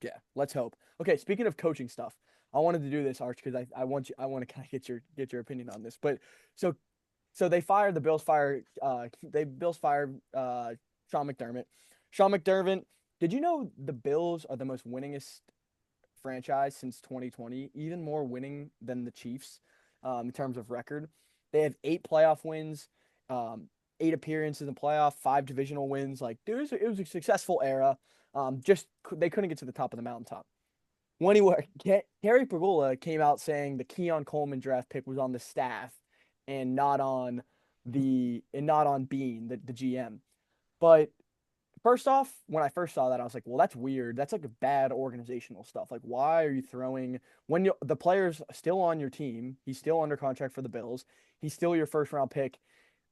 Yeah, let's hope. Okay, speaking of coaching stuff, I wanted to do this, Arch, because I want to kind of get your opinion on this. But so they fired the Bills fire they Bills fired Sean McDermott. Sean McDermott, did you know the Bills are the most winningest franchise since 2020, even more winning than the Chiefs in terms of record? They have 8 playoff wins, um, 8 appearances in playoff, 5 divisional wins. Like, dude, it was a successful era. Just they couldn't get to the top of the mountaintop. When he were Gary Pagula came out saying the Keon Coleman draft pick was on the staff and not on Bean, the GM. But first off, when I first saw that, I was like, well, that's weird. That's like a bad organizational stuff. Like, why are you throwing when the player's still on your team? He's still under contract for the Bills. He's still your first round pick.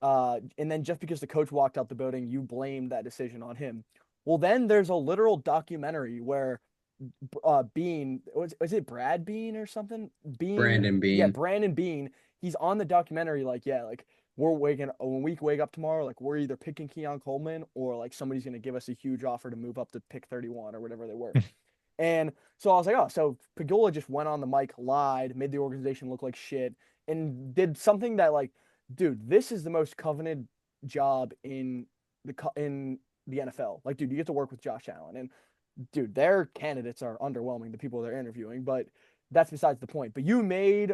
And then just because the coach walked out the building, you blame that decision on him. Well, then there's a literal documentary where Bean was it Brad Bean or something? Bean, Brandon yeah, Bean. Brandon Bean. He's on the documentary, like, yeah, like when we wake up tomorrow, like we're either picking Keon Coleman or like somebody's gonna give us a huge offer to move up to pick 31 or whatever they were. And so I was like, oh, so Pagula just went on the mic, lied, made the organization look like shit, and did something that, like, dude, this is the most coveted job in the NFL. Like, dude, you get to work with Josh Allen, and dude, their candidates are underwhelming, the people they're interviewing, but that's besides the point. But you made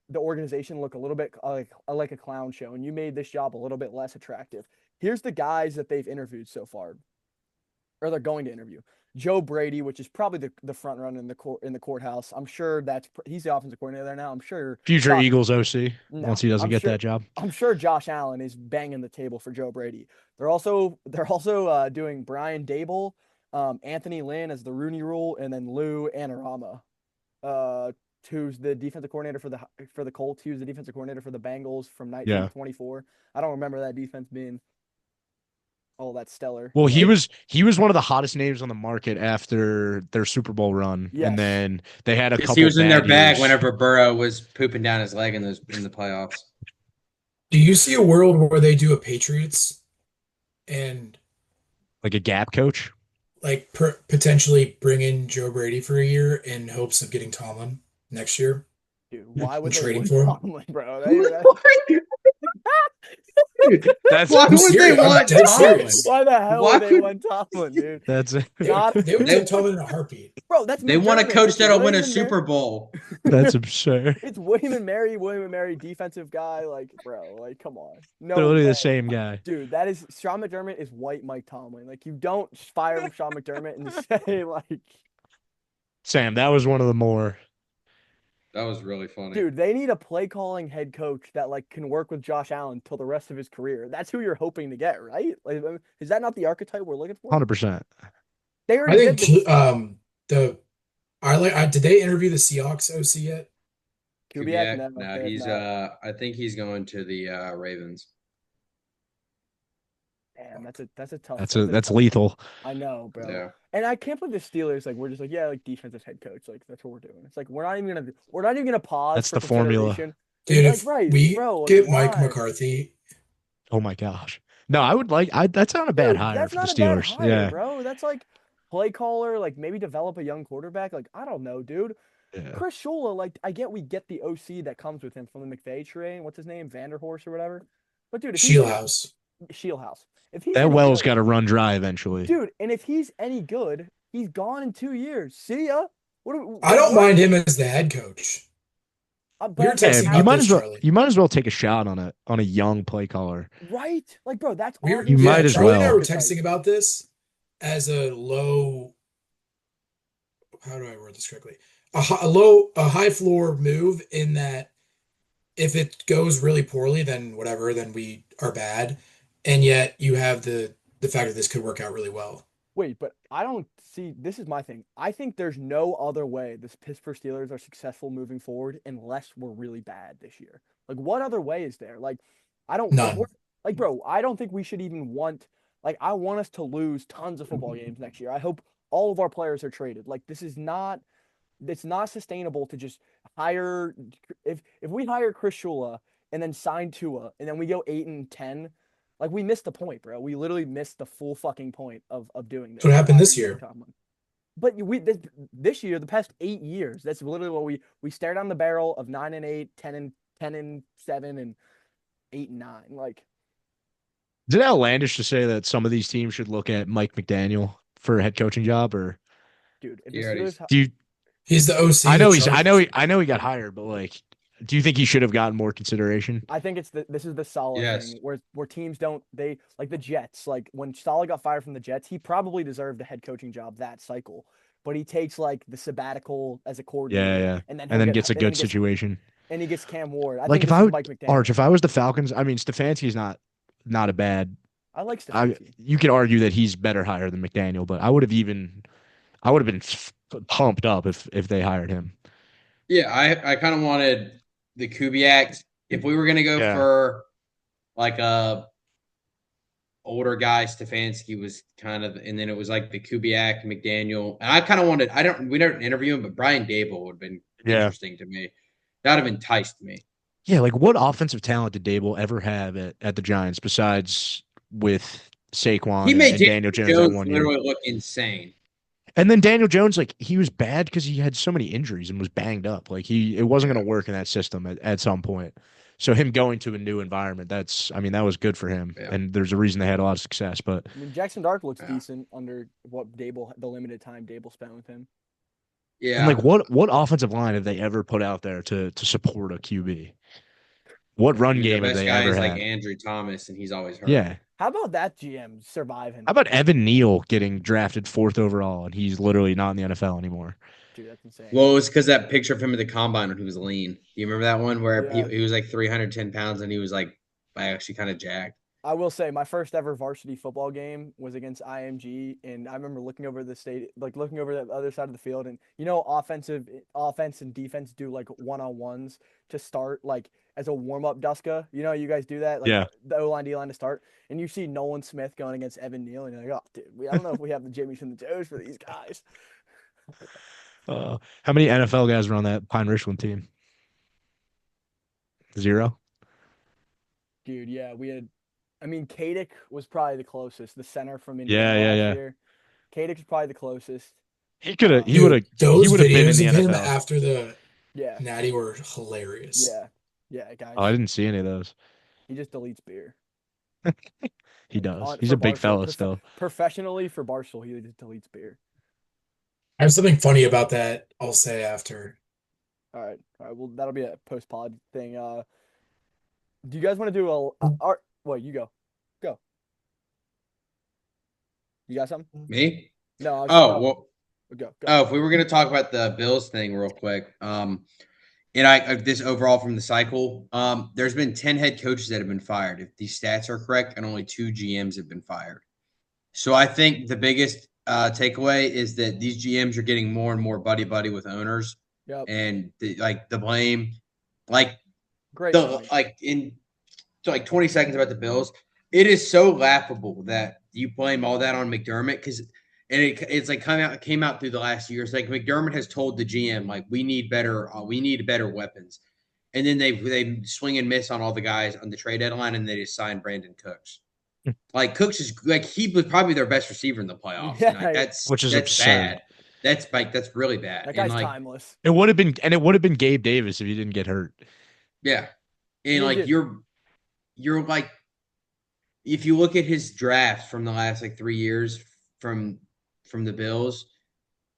the organization look a little bit like a clown show, and you made this job a little bit less attractive. Here's the guys that they've interviewed so far, or they're going to interview. Joe Brady, which is probably the front runner in the courthouse. I'm sure he's the offensive coordinator there now. I'm sure Future Josh. Eagles OC once No, he doesn't get that job. I'm sure Josh Allen is banging the table for Joe Brady. They're also doing Brian Dable, Anthony Lynn as the Rooney Rule, and then Lou Anarama, uh, who's the defensive coordinator for the Colts. He was the defensive coordinator for the Bengals from Yeah. 1924. I don't remember that defense being all that stellar, Well, he but was he was one of the hottest names on the market after their Super Bowl run, and yes, then they had a Because he couple was in their bad bag years, whenever Burrow was pooping down his leg in the playoffs. Do you see a world where they do a Patriots and like a gap coach. like potentially bring in Joe Brady for a year in hopes of getting Tomlin next year dude, why would and they trading want for him? Tomlin, bro? That's Why I'm would they serious. I'm want dead Tomlin? serious. Why the hell Why would they could want Tomlin, dude? that's God, They would they take Tomlin in a heartbeat. bro, that's they want a McDermott. coach It's that'll win a William and Mary. Super Bowl? that's absurd. It's William and Mary, defensive guy. Like, bro, like, come on, They're no literally way, the same guy. dude. That is Sean McDermott is white Mike Tomlin. Like, you don't fire Sean McDermott and say like, Sam, that was one of the more. That was really funny. dude, they need a play calling head coach that like can work with Josh Allen till the rest of his career. That's who you're hoping to get, right? Like, is that not the archetype we're looking for? 100%. They I already did this. think the did they interview the Seahawks OC yet? Kubiak, no, No, they have he's not. I think he's going to the Ravens. Damn, that's a tough. That's lethal. I know, bro. Yeah. And I can't believe the Steelers, like, we're just like, yeah, like defensive head coach, like that's what we're doing. It's like we're not even gonna pause That's for the formula. consideration. Dude, Like, if right, we bro, like, get Mike why? McCarthy, Oh my gosh. No, I would like. That's not a bad Dude, hire that's for the not a bad Steelers. hire, Yeah. bro. That's like play caller, like maybe develop a young quarterback. Like, I don't know, dude. Yeah. Chris Shula, like, we get the OC that comes with him from the McVay train. What's his name? Vanderhorst or whatever. But dude, if he's Shieldhouse. Shieldhouse, if he's That any well's good, got to run dry eventually. dude, and if he's any good, he's gone in 2 years. See ya. I don't mind him as the head coach. We were But texting You about might this, as well. Charlie. You might as well take a shot on a young play caller. right, like, bro, that's We were, obviously You might as Charlie and I well. were texting about this as a low. How do I word this correctly? A high floor move in that if it goes really poorly, then whatever, then we are bad, and yet you have the fact that this could work out really well. Wait, but I don't see. This is my thing. I think there's no other way the Pittsburgh Steelers are successful moving forward unless we're really bad this year. Like, what other way is there? Like, I don't None. like, bro. I don't think we should even want. Like, I want us to lose tons of football games next year. I hope all of our players are traded. Like, this is not. It's not sustainable to just hire. If we hire Chris Shula and then sign Tua and then we go 8-10. Like, we missed the point, bro. We literally missed the full fucking point of doing That's what this. happened this Hiring year. Mike Tomlin. But this year, the past 8 years, that's literally what we stare down the barrel of 9-8, 10-7, and 8-9. Like, Is it outlandish to say that some of these teams should look at Mike McDaniel for a head coaching job, or dude, if He the already- Steelers, do you? He's the OC. I of know the he's. Chargers. I know he got hired, but like, do you think he should have gotten more consideration? I think this is the Saleh Yes. thing where teams don't they like the Jets. Like when Saleh got fired from the Jets, he probably deserved a head coaching job that cycle, but he takes like the sabbatical as a coordinator, Yeah, yeah. and then And then he'll gets a and then good situation. and he gets Cam Ward. I Like think if this I is would, Mike McDaniel. Arch, if I was the Falcons, I mean Stefanski's not a bad. I like Stefanski. You could argue that he's better hire than McDaniel, but I would have been pumped up if they hired him. Yeah, I kind of wanted the Kubiak. If we were gonna go Yeah. for like a older guy, Stefanski was kind of, and then it was like the Kubiak, McDaniel, and I kind of wanted. We didn't interview him, but Brian Dable would have been Yeah. interesting to me. That would have enticed me. Yeah, like what offensive talent did Dable ever have at the Giants besides with Saquon He made and Daniel Jones that Jones one year? literally look insane. And then Daniel Jones, like he was bad because he had so many injuries and was banged up. Like it wasn't going to work in that system at some point. So him going to a new environment, that was good for him. Yeah. And there's a reason they had a lot of success. But I mean, Jackson Dark looks Yeah. decent under the limited time Dable spent with him. Yeah, and like what offensive line have they ever put out there to support a QB? What run the game have best they guy ever is had? like Andrew Thomas, and he's always hurt. Yeah. How about that GM surviving? How about Evan Neal getting drafted 4th overall and he's literally not in the NFL anymore? Dude, that's insane. Well, it was because that picture of him at the combine when he was lean. Do you remember that one where Yeah. he was like 310 pounds and he was like actually kind of jacked? I will say my first ever varsity football game was against IMG, and I remember looking over looking over the other side of the field, and offense and defense do like one-on-ones to start, like as a warm-up Duska. You guys do that, like Yeah. the O-line, D-line to start, and you see Nolan Smith going against Evan Neal, and you're like, oh, dude, I don't know if we have the Jimmys and the Joes for these guys. How many NFL guys were on that Pine Richland team? 0? Dude, yeah, we had. I mean, Kadick was probably the closest. The center from Yeah, Indiana yeah, last yeah. year. Kadick was probably the closest. He could have. He Dude, would have. Those He would have been in videos the of him NFL. after the Yeah, Natty were hilarious. yeah, guys. Oh, I didn't see any of those. He just deletes beer. He Like, does. He's a for big Barstool, fella still. Professionally for Barstool, he just deletes beer. I have something funny about that. I'll say after. All right. Well, that'll be a post pod thing. Do you guys want to do art? Well, you go. You got something? Me? No. Oh, well, Go. if we were going to talk about the Bills thing real quick, and this overall from the cycle, there's been 10 head coaches that have been fired, if these stats are correct, and only 2 GMs have been fired. So I think the biggest takeaway is that these GMs are getting more and more buddy with owners, Yep. and the blame, like Great. the point. like in 20 seconds about the Bills. It is so laughable that you blame all that on McDermott it's like came out through the last years. Like McDermott has told the GM, like we need better weapons, and then they swing and miss on all the guys on the trade deadline, and they just signed Brandon Cooks. Like Cooks is like he was probably their best receiver in the playoffs. Yeah, And, like, which is that's absurd. bad. That's really bad. That guy's and like timeless. It would have been Gabe Davis if he didn't get hurt. yeah, and He like did. you're like if you look at his draft from the last like 3 years from the Bills,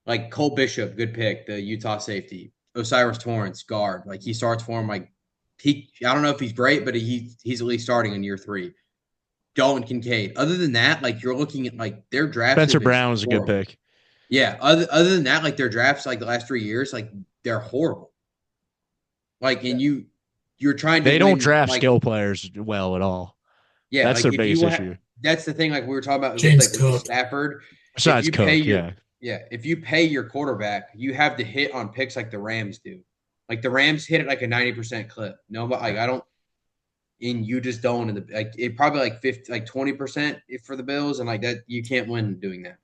like Cole Bishop, good pick, the Utah safety. Osiris Torrance, guard. Like he starts for him. Like I don't know if he's great, but he's at least starting in year 3. Dalton Kincaid. Other than that, like you're looking at like their draft. Spencer Brown was a good pick. Yeah. Other than that, like their drafts, like the last 3 years, like they're horrible. Like and you're trying to. They don't win, draft like, skill players well at all. Yeah, That's like, their if you biggest issue. That's the thing. Like we were talking about James with Cook. Stafford. Besides you Cook, pay yeah. Yeah, if you pay your quarterback, you have to hit on picks like the Rams do. Like the Rams hit it like a 90% clip. No, but like I don't, and you just don't. And like it probably like 20% for the Bills, and like that you can't win doing that.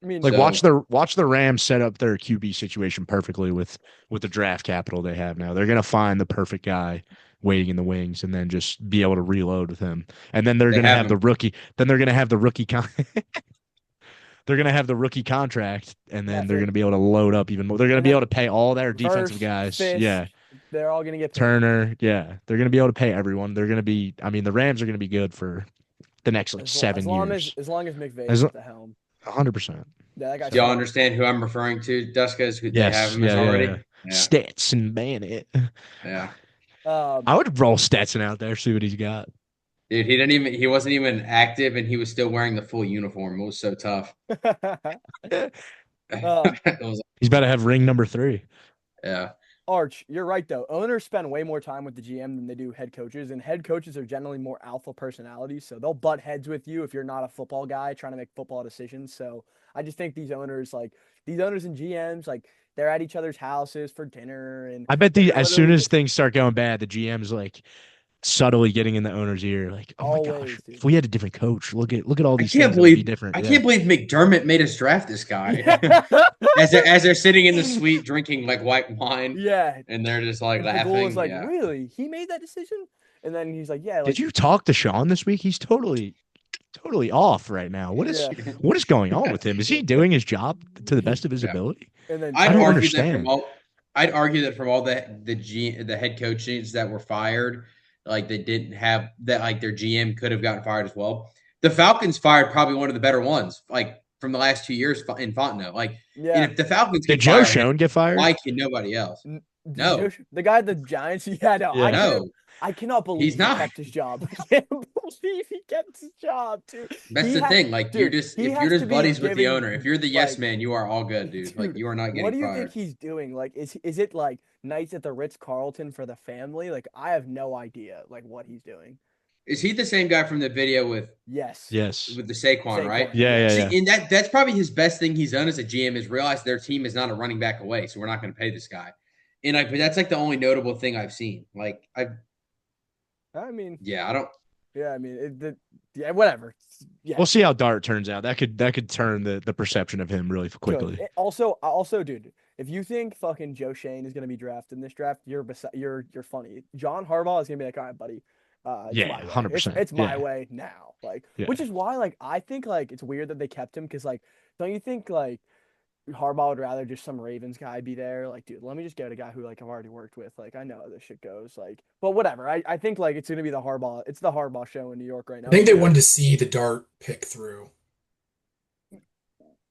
I mean, Like So- watch the Rams set up their QB situation perfectly with the draft capital they have now. They're gonna find the perfect guy waiting in the wings and then just be able to reload with him. And then they're They gonna have have the him. rookie. Then they're gonna have the rookie. they're gonna have the rookie contract, and then Yeah, they're for- gonna be able to load up even more. They're gonna And be then able to pay all their defensive Verse, guys. Fisk, Yeah, they're all gonna get paid. Turner. Yeah, they're gonna be able to pay everyone. They're gonna be. I mean, the Rams are gonna be good for the next like 7 years. As long as McVay's As- at the helm. 100%. Yeah, that guy's Do y'all fun. understand who I'm referring to, Duskers? Who they have Yes. him as Yeah. already? Yeah. Yeah. Stetson Bennett. Yeah. I would roll Stetson out there, see what he's got. Dude, he wasn't even active and he was still wearing the full uniform. It was so tough. It was, He's about to have ring number 3. yeah. Arch, you're right though. Owners spend way more time with the GM than they do head coaches, and head coaches are generally more alpha personalities, so they'll butt heads with you if you're not a football guy trying to make football decisions. So I just think these owners and GMs, like they're at each other's houses for dinner, and I bet they're as soon literally as things start going bad, the GM's like subtly getting in the owner's ear, like, "Oh my Always, gosh, dude. if we had a different coach, look at all I these can't things that would be believe different." I Yeah. can't believe McDermott made us draft this guy. as they're sitting in the suite drinking like white wine, yeah. and they're just like The goal laughing. is like, Yeah. really? He made that decision? And then he's like, yeah. Like, Did you talk to Sean this week? He's totally off right now. What is Yeah. what is going on with him? Is he doing his job to the best of his Yeah. ability? And then I'd don't argue understand. I'd argue that from all the head coaches that were fired, like they didn't have that, like their GM could have gotten fired as well. The Falcons fired probably one of the better ones, like from the last 2 years in Fontenot. Like, yeah. and if the Falcons Did get Joe fired, Schoen get fired? why can nobody else? No. The guy at the Giants, yeah, no, Yeah. No, I cannot believe He's he not. kept his job. I can't believe he kept his job, dude. that's He the ha- thing. Like dude, if he you're has just to be buddies with the giving, owner, if you're the yes like, man, you are all good, dude. Like dude, you are not getting what do you fired. think he's doing? Like, is it like nights at the Ritz Carlton for the family? Like, I have no idea, like what he's doing. Is he the same guy from the video with Yes. Yes. the Saquon, right? Yeah. See, and that's probably his best thing he's done as a GM is realize their team is not a running back away, so we're not going to pay this guy. And but that's like the only notable thing I've seen. Like I mean, yeah, I don't. yeah, I mean, yeah, whatever. Yeah. We'll see how Dart turns out. That could turn the perception of him really quickly. Good. Also, dude, if you think fucking Joe Shane is gonna be drafted in this draft, you're funny. John Harbaugh is gonna be like, all right, buddy. It's Yeah, my way. 100%. It's my Yeah. way now. Like, Yeah. which is why, like, I think like it's weird that they kept him because, like, don't you think like Harbaugh would rather just some Ravens guy be there? Like, dude, let me just get a guy who like I've already worked with. Like, I know how this shit goes. Like, but whatever. I think like it's gonna be the Harbaugh. It's the Harbaugh show in New York right now. I think they wanted to see the Dart pick through.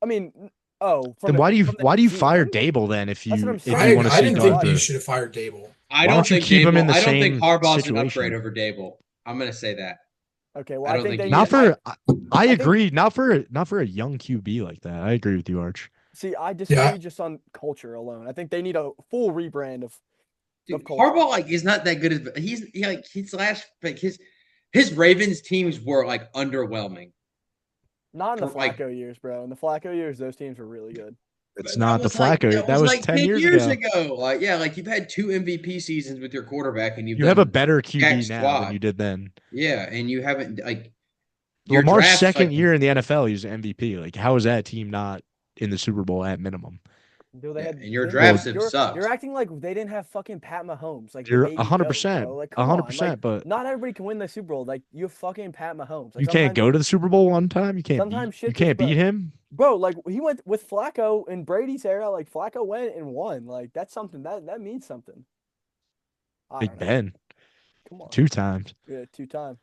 I mean, oh, Then why do you GM? fire Dable then if That's you what I'm if saying. you want to I see didn't Dart think through? you should have fired Dable. I Why don't don't you think keep him in the I don't think same Harbaugh's situation? an upgrade over Dable. I'm gonna say that. Okay, well, I I, don't think think they he- Not need- for I think- agree. Not for a young QB like that. I agree with you, Arch. See, I disagree Yeah. just on culture alone. I think they need a full rebrand of Dude, culture. Harbaugh like is not that good as his Ravens teams were like underwhelming. Not in the for, like- Flacco years, bro. In the Flacco years, those teams were really good. It's But not that the was like- Flacco. That was like 10 years ago. Like yeah, like you've had 2 MVP seasons with your quarterback, and You have a done- better Jack QB now squad. than you did then. yeah, and you haven't like your Lamar's draft's, second like- year in the NFL, he was MVP. Like, how is that team not in the Super Bowl at minimum? Dude, they Yeah, had, and your they- drafts have you're, sucked. You're acting like they didn't have fucking Pat Mahomes. Like the You're baby 100%, goat, bro. Like, come on, 100%. like, But not everybody can win the Super Bowl. Like you have fucking Pat Mahomes. Like, you can't go to the Super Bowl one time. You can't. sometimes Beat, shit you can't just- beat him. bro. Like he went with Flacco in Brady's era. Like Flacco went and won. Like that's something that means something. I Big don't know. Ben, Come on. 2 times. Yeah, 2 time.